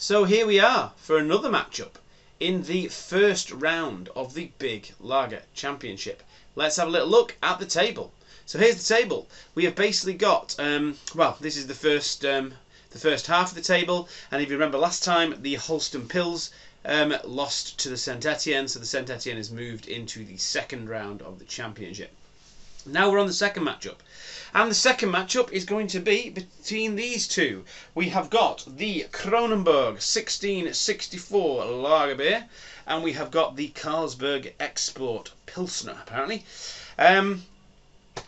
So here we are for another matchup in the first round of the Big Lager Championship. Let's have a little look at the table. So here's the table. We have basically got, well, this is the first half of the table, and if you remember last time, the Holsten Pils lost to the Saint Etienne, so the Saint Etienne has moved into the second round of the championship. Now we're on the second matchup. And the second matchup is going to be between these two. We have got the Kronenbourg 1664 Lager beer, and we have got the Carlsberg Export Pilsner, apparently.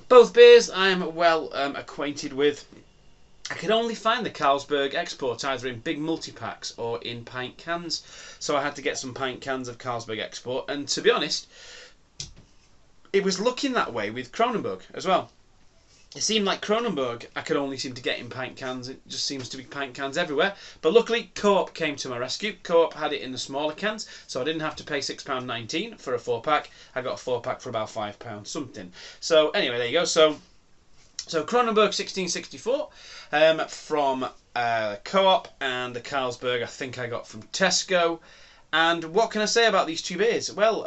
Both beers I am well acquainted with. I could only find the Carlsberg Export either in big multi-packs or in pint cans, so I had to get some pint cans of Carlsberg Export, and to be honest, it was looking that way with Kronenbourg as well. It seemed like Kronenbourg I could only seem to get in pint cans. It just seems to be pint cans everywhere. But luckily, Co-op came to my rescue. Co-op had it in the smaller cans, so I didn't have to pay £6.19 for a 4-pack. I got a 4-pack for about £5 something. So anyway, there you go. So Kronenbourg 1664 from Co-op, and the Carlsberg I think I got from Tesco. And what can I say about these two beers? Well,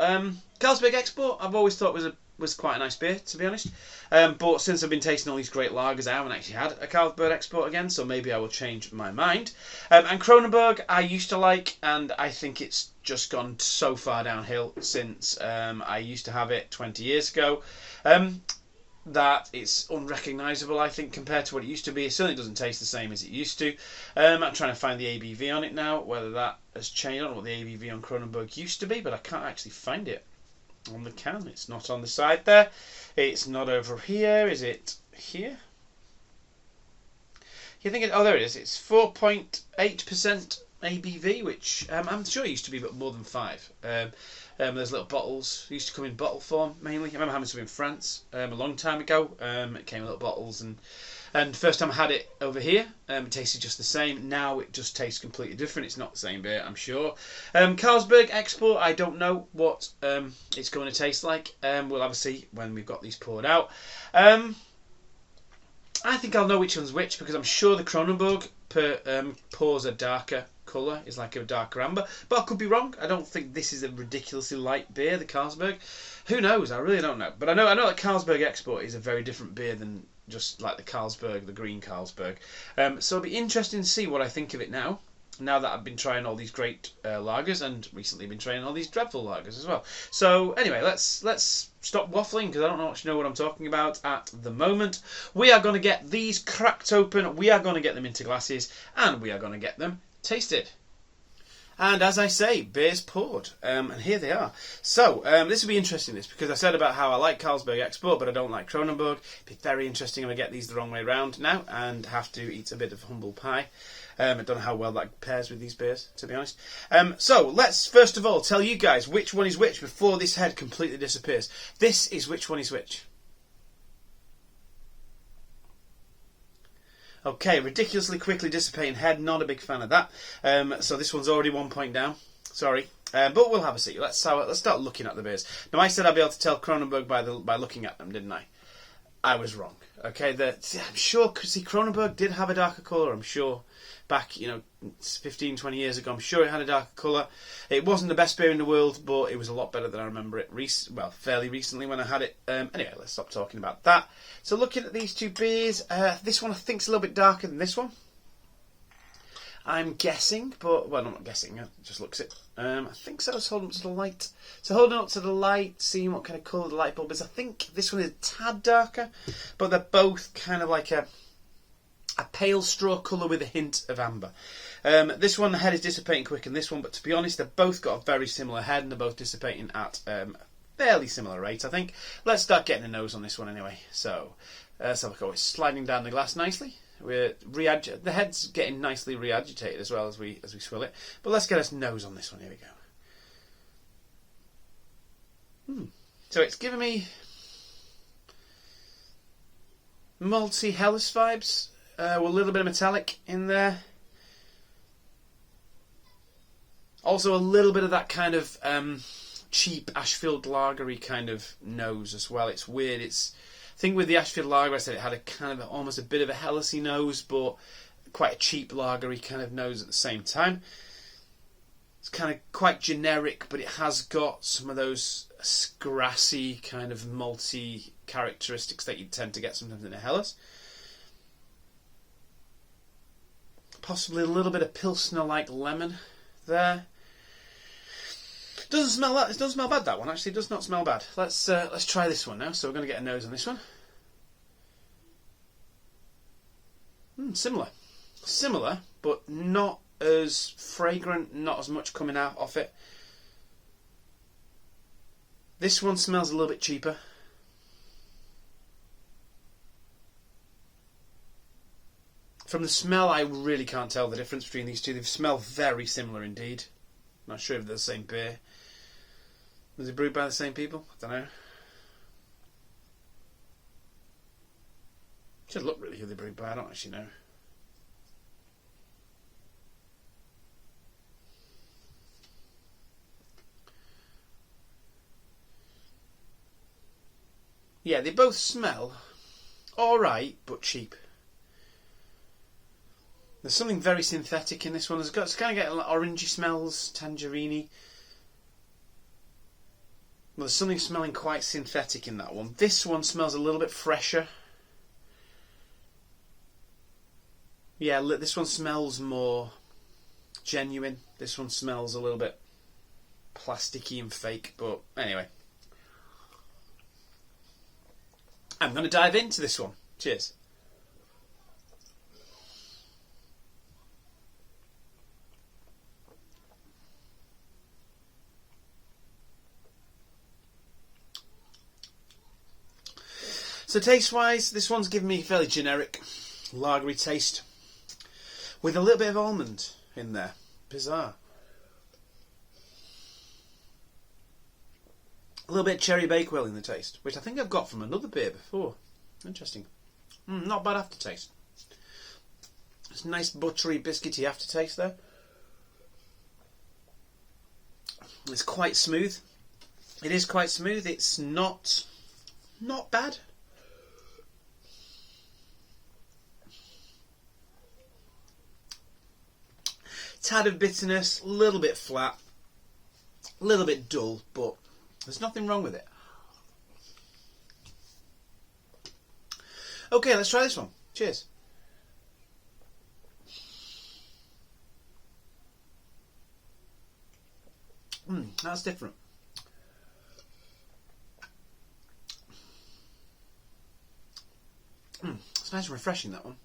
Carlsberg Export I've always thought was quite a nice beer, to be honest. But since I've been tasting all these great lagers, I haven't actually had a Carlsberg Export again, so maybe I will change my mind. And Kronenbourg I used to like, and I think it's just gone so far downhill since I used to have it 20 years ago. That it's unrecognisable, I think, compared to what it used to be. It certainly doesn't taste the same as it used to. I'm trying to find the ABV on it now, whether that has changed. I don't know what the ABV on Kronenbourg used to be, but I can't actually find it on the can. It's not on the side there. It's not over here. Is it here? You think oh, there it is. It's 4.8% ABV, which I'm sure it used to be more than 5. There's little bottles. It used to come in bottle form mainly. I remember having some in France a long time ago. It came in little bottles, and first time I had it over here, it tasted just the same. Now it just tastes completely different. It's not the same beer, I'm sure. Carlsberg Export, I don't know what it's going to taste like. We'll have a see when we've got these poured out. I think I'll know which one's which, because I'm sure the Kronenbourg pours a darker colour, is like a darker amber, but I could be wrong. I don't think this is a ridiculously light beer, the Carlsberg. Who knows? I really don't know. But I know that Carlsberg Export is a very different beer than just like the Carlsberg, the green Carlsberg. So it'll be interesting to see what I think of it now that I've been trying all these great lagers, and recently been trying all these dreadful lagers as well. So anyway, let's stop waffling, because I don't actually know what I'm talking about at the moment. We are going to get these cracked open, we are going to get them into glasses, and we are going to get them tasted. And as I say, beers poured, and here they are. So this will be interesting, because I said about how I like Carlsberg Export, but I don't like Kronenbourg. It'll be very interesting if I get these the wrong way round now and have to eat a bit of humble pie. I don't know how well that pairs with these beers, to be honest. So let's first of all tell you guys which one is which before this head completely disappears. This is which one is which. Okay, ridiculously quickly dissipating head, not a big fan of that. So this one's already 1 point down. Sorry. But we'll have a see. Let's start looking at the beers. Now, I said I'd be able to tell Kronenbourg by looking at them, didn't I? I was wrong. Okay, I'm sure, see, Kronenbourg did have a darker colour, I'm sure. Back, 15, 20 years ago, I'm sure it had a darker colour. It wasn't the best beer in the world, but it was a lot better than I remember it fairly recently when I had it. Anyway, let's stop talking about that. So looking at these two beers, this one I think is a little bit darker than this one. I'm guessing, but, well, I'm not guessing, it just looks it. I think so. It's holding up to the light. So holding up to the light, seeing what kind of colour the light bulb is. I think this one is a tad darker, but they're both kind of like a pale straw colour with a hint of amber. This one, the head is dissipating quick in this one, but to be honest, they've both got a very similar head, and they're both dissipating at fairly similar rates, I think. Let's start getting a nose on this one anyway. So, let's have a look. It's sliding down the glass nicely. The head's getting nicely re-agitated as well as we swill it. But let's get a nose on this one. Here we go. So it's giving me malty Helles vibes. With a little bit of metallic in there. Also a little bit of that kind of cheap Ashfield lagery kind of nose as well. It's weird. I think with the Ashfield lager, I said it had a kind of almost a bit of a Hellesy nose, but quite a cheap lagery kind of nose at the same time. It's kind of quite generic, but it has got some of those grassy kind of malty characteristics that you tend to get sometimes in a Helles. Possibly a little bit of Pilsner-like lemon there. Doesn't smell that. It doesn't smell bad, that one. Actually, it does not smell bad. Let's try this one now. So we're going to get a nose on this one. Similar, but not as fragrant. Not as much coming out off it. This one smells a little bit cheaper. From the smell, I really can't tell the difference between these two. They smell very similar indeed. I'm not sure if they're the same beer. Was it brewed by the same people? I don't know. Should look really who they brewed by. I don't actually know. Yeah, they both smell alright, but cheap. There's something very synthetic in this one. It's kind of getting like orangey smells, tangerine-y. Well, there's something smelling quite synthetic in that one. This one smells a little bit fresher. Yeah, this one smells more genuine. This one smells a little bit plasticky and fake, but anyway. I'm going to dive into this one. Cheers. So taste-wise, this one's given me a fairly generic lagery taste with a little bit of almond in there. Bizarre. A little bit of cherry bakewell in the taste, which I think I've got from another beer before. Interesting. Not bad aftertaste. It's a nice buttery, biscuity aftertaste there. It's quite smooth. It is quite smooth. It's not bad. Tad of bitterness, a little bit flat, a little bit dull, but there's nothing wrong with it. Okay, let's try this one. Cheers. That's different. It's nice and refreshing, that one.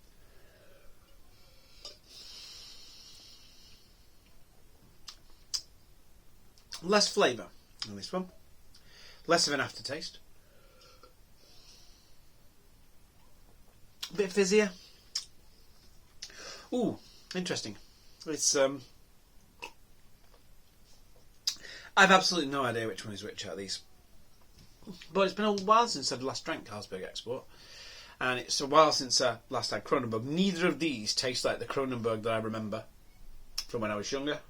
Less flavour on this one. Less of an aftertaste. A bit fizzier. Ooh, interesting. It's I've absolutely no idea which one is which out of these. But it's been a while since I've last drank Carlsberg Export. And it's a while since I last had Kronenbourg. Neither of these taste like the Kronenbourg that I remember from when I was younger.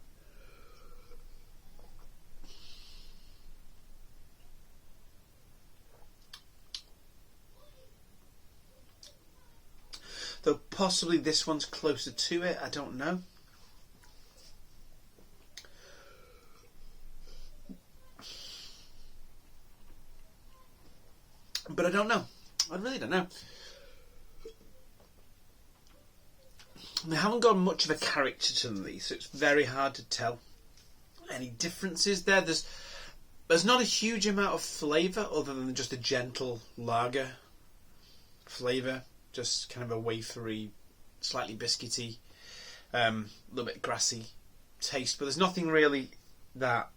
Though possibly this one's closer to it, I don't know. But I don't know. I really don't know. They haven't got much of a character to them, these, so it's very hard to tell any differences there. There's not a huge amount of flavour other than just a gentle lager flavour. Just kind of a wafery, slightly biscuity, a little bit grassy taste. But there's nothing really that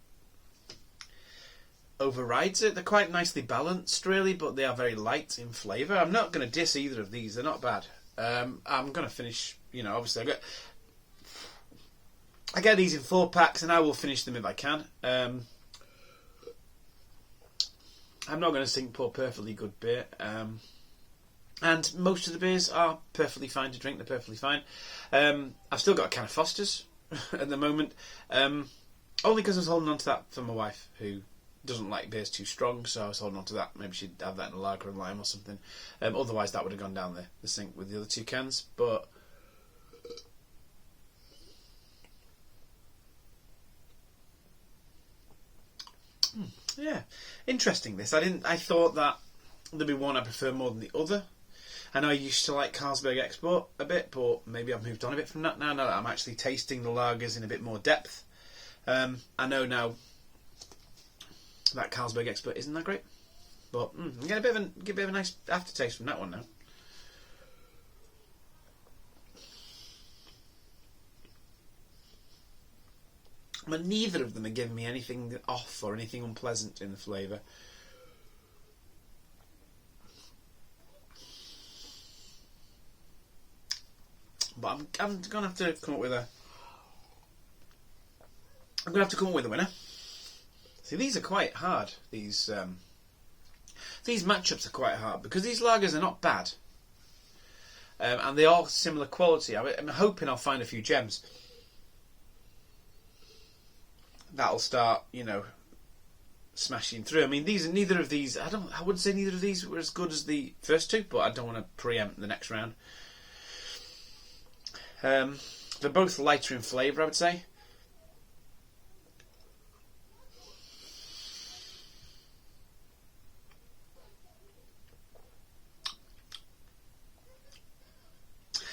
overrides it. They're quite nicely balanced, really, but they are very light in flavour. I'm not going to diss either of these. They're not bad. I'm going to finish, obviously I get these in 4-packs and I will finish them if I can. I'm not going to sing pour perfectly good beer. And most of the beers are perfectly fine to drink. They're perfectly fine. I've still got a can of Foster's at the moment. Only because I was holding on to that for my wife, who doesn't like beers too strong, so I was holding on to that. Maybe she'd have that in a lager and lime or something. Otherwise, that would have gone down the sink with the other 2 cans. But Yeah, interesting. This I thought that there'd be one I prefer more than the other. I know I used to like Carlsberg Export a bit, but maybe I've moved on a bit from that now. Now that I'm actually tasting the lagers in a bit more depth, I know now that Carlsberg Export isn't that great. But I'm getting get a bit of a nice aftertaste from that one now. But neither of them are giving me anything off or anything unpleasant in the flavour. But I'm gonna have to come up with a. I'm gonna have to come up with a winner. See, these are quite hard. These matchups are quite hard because these lagers are not bad, and they are similar quality. I'm hoping I'll find a few gems that'll start, smashing through. I mean, neither of these. I wouldn't say neither of these were as good as the first two, but I don't want to preempt the next round. They're both lighter in flavour, I would say.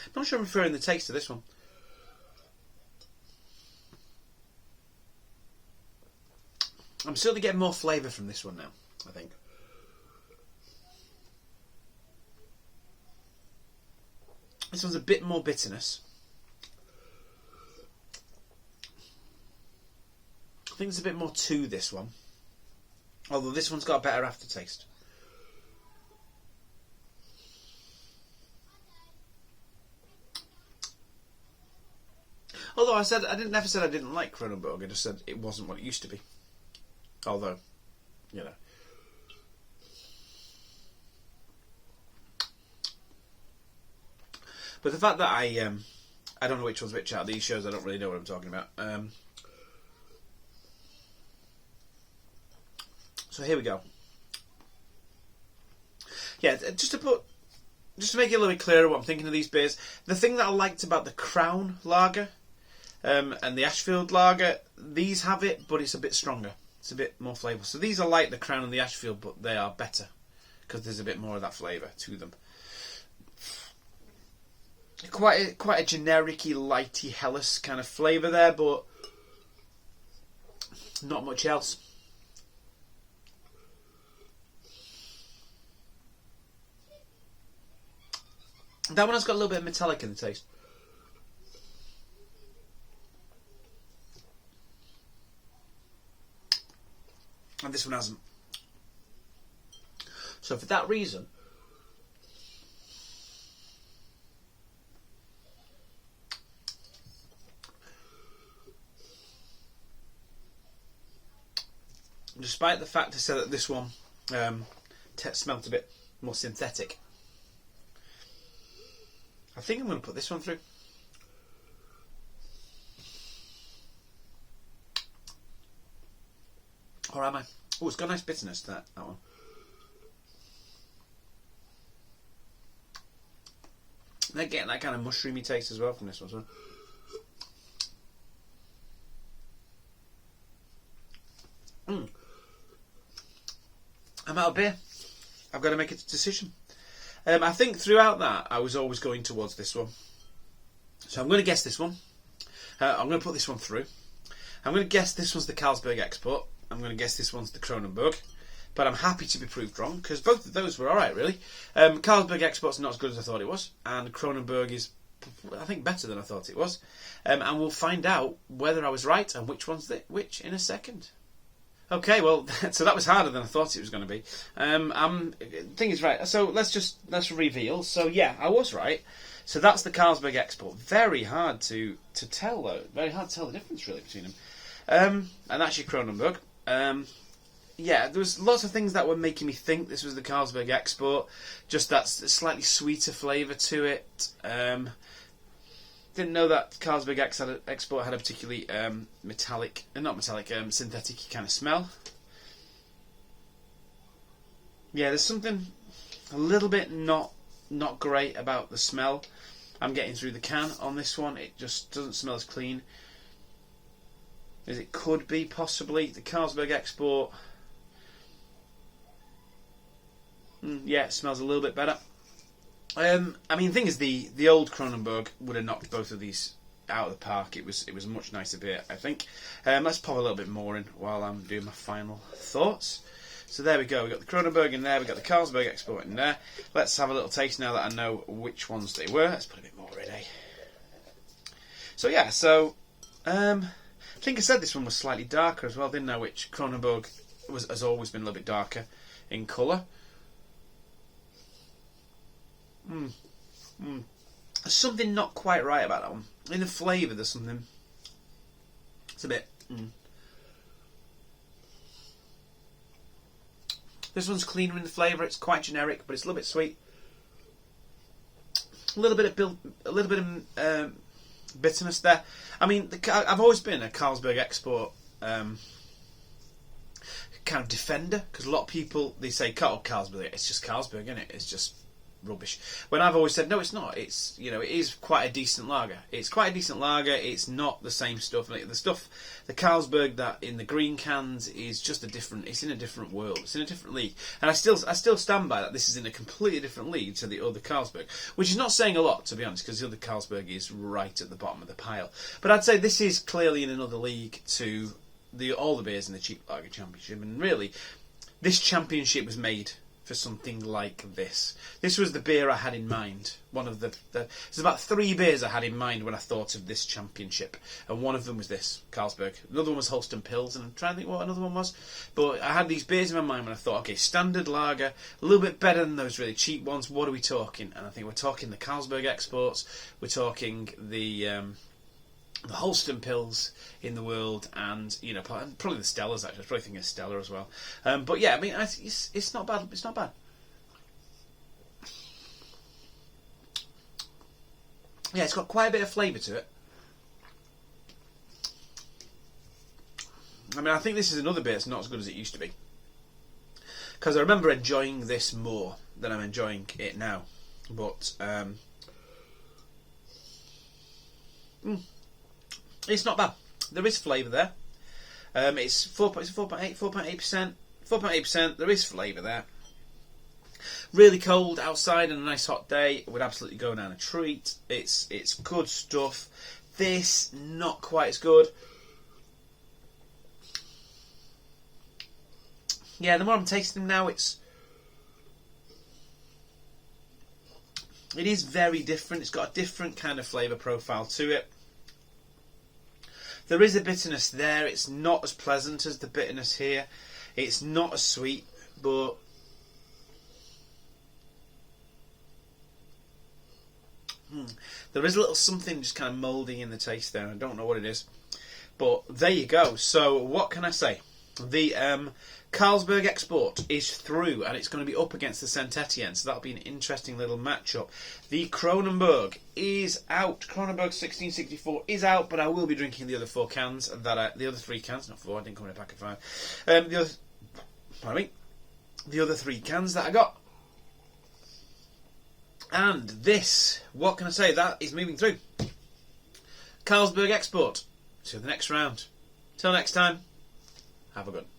I'm not sure I'm preferring the taste of this one. I'm certainly getting more flavour from this one now, I think. This one's a bit more bitterness. I think there's a bit more to this one. Although this one's got a better aftertaste. Although I never said I didn't like Kronenbourg. I just said it wasn't what it used to be. Although, But the fact that I don't know which one's which out of these shows, I don't really know what I'm talking about. So here we go. Yeah, just to make it a little bit clearer what I'm thinking of these beers. The thing that I liked about the Crown Lager and the Ashfield Lager, these have it, but it's a bit stronger. It's a bit more flavourful. So these are like the Crown and the Ashfield, but they are better because there's a bit more of that flavour to them. Quite a generic-y, lighty Helles kind of flavour there, but not much else. That one has got a little bit of metallic in the taste. And this one hasn't. So for that reason, despite the fact I said that this one smelt a bit more synthetic, I think I'm going to put this one through. Or am I? Oh, it's got a nice bitterness to that one. They're getting that kind of mushroomy taste as well from this one. So. I'm out of beer. I've got to make a decision. I think throughout that I was always going towards this one. So I'm going to guess this one. I'm going to put this one through. I'm going to guess this one's the Carlsberg Export. I'm going to guess this one's the Kronenbourg. But I'm happy to be proved wrong because both of those were alright, really. Carlsberg Export's not as good as I thought it was. And Kronenbourg is, I think, better than I thought it was. And we'll find out whether I was right and which one's which in a second. Okay, well, so that was harder than I thought it was going to be. The thing is, right, so let's reveal. So yeah, I was right. So that's the Carlsberg Export. Very hard to tell, though. Very hard to tell the difference, really, between them. And that's your Kronenbourg. Yeah, there was lots of things that were making me think this was the Carlsberg Export. Just that slightly sweeter flavour to it. Didn't know that Carlsberg Export had a particularly synthetic kind of smell. Yeah, there's something a little bit not great about the smell I'm getting through the can on this one. It just doesn't smell as clean as it could be, possibly. The Carlsberg Export Yeah, it smells a little bit better. I mean, the thing is, the old Kronenbourg would have knocked both of these out of the park. It was a much nicer beer, I think. Let's pop a little bit more in while I'm doing my final thoughts. So there we go. We've got the Kronenbourg in there. We've got the Carlsberg Export in there. Let's have a little taste now that I know which ones they were. Let's put a bit more in, eh? So yeah, I think I said this one was slightly darker as well, didn't I? Which Kronenbourg has always been a little bit darker in colour. There's something not quite right about that one. In the flavour, there's something. It's a bit. This one's cleaner in the flavour. It's quite generic, but it's a little bit sweet. A little bit of bitterness there. I mean, I've always been a Carlsberg Export kind of defender, because a lot of people, they say, "Oh, Carlsberg, it's just Carlsberg, isn't it? It's just rubbish." When I've always said, no, it's not. It's, it is quite a decent lager. It's quite a decent lager. It's not the same stuff. The Carlsberg that in the green cans is just it's in a different world. It's in a different league. And I still stand by that. This is in a completely different league to the other Carlsberg, which is not saying a lot, to be honest, because the other Carlsberg is right at the bottom of the pile. But I'd say this is clearly in another league to all the beers in the Cheap Lager Championship. And really, this championship was made for something like this. This was the beer I had in mind. There's about 3 beers I had in mind when I thought of this championship, and one of them was this, Carlsberg. Another one was Holsten Pils, and I'm trying to think what another one was. But I had these beers in my mind when I thought, okay, standard lager, a little bit better than those really cheap ones. What are we talking? And I think we're talking the Carlsberg Exports, we're talking the Holsten Pils in the world, and probably the Stellas. Actually, I was probably thinking of Stella as well. But yeah, I mean, it's not bad. It's not bad. Yeah, it's got quite a bit of flavour to it. I mean, I think this is another beer that's not as good as it used to be, because I remember enjoying this more than I'm enjoying it now. But it's not bad. There is flavour there. It's 4.8%. There is flavour there. Really cold outside on a nice hot day, it would absolutely go down a treat. It's good stuff. This, not quite as good. Yeah, the more I'm tasting them now, it is very different. It's got a different kind of flavour profile to it. There is a bitterness there. It's not as pleasant as the bitterness here. It's not as sweet, but there is a little something just kind of moulding in the taste there. I don't know what it is, but there you go. So what can I say? The Carlsberg Export is through, and it's going to be up against the Saint Etienne, so that'll be an interesting little matchup. The Kronenbourg is out. Kronenbourg 1664 is out, but I will be drinking the other 4 cans. The other 3 cans, not 4. I didn't come in a pack of 5. The other 3 cans that I got. And this, what can I say? That is moving through. Carlsberg Export to the next round. Till next time, have a good one.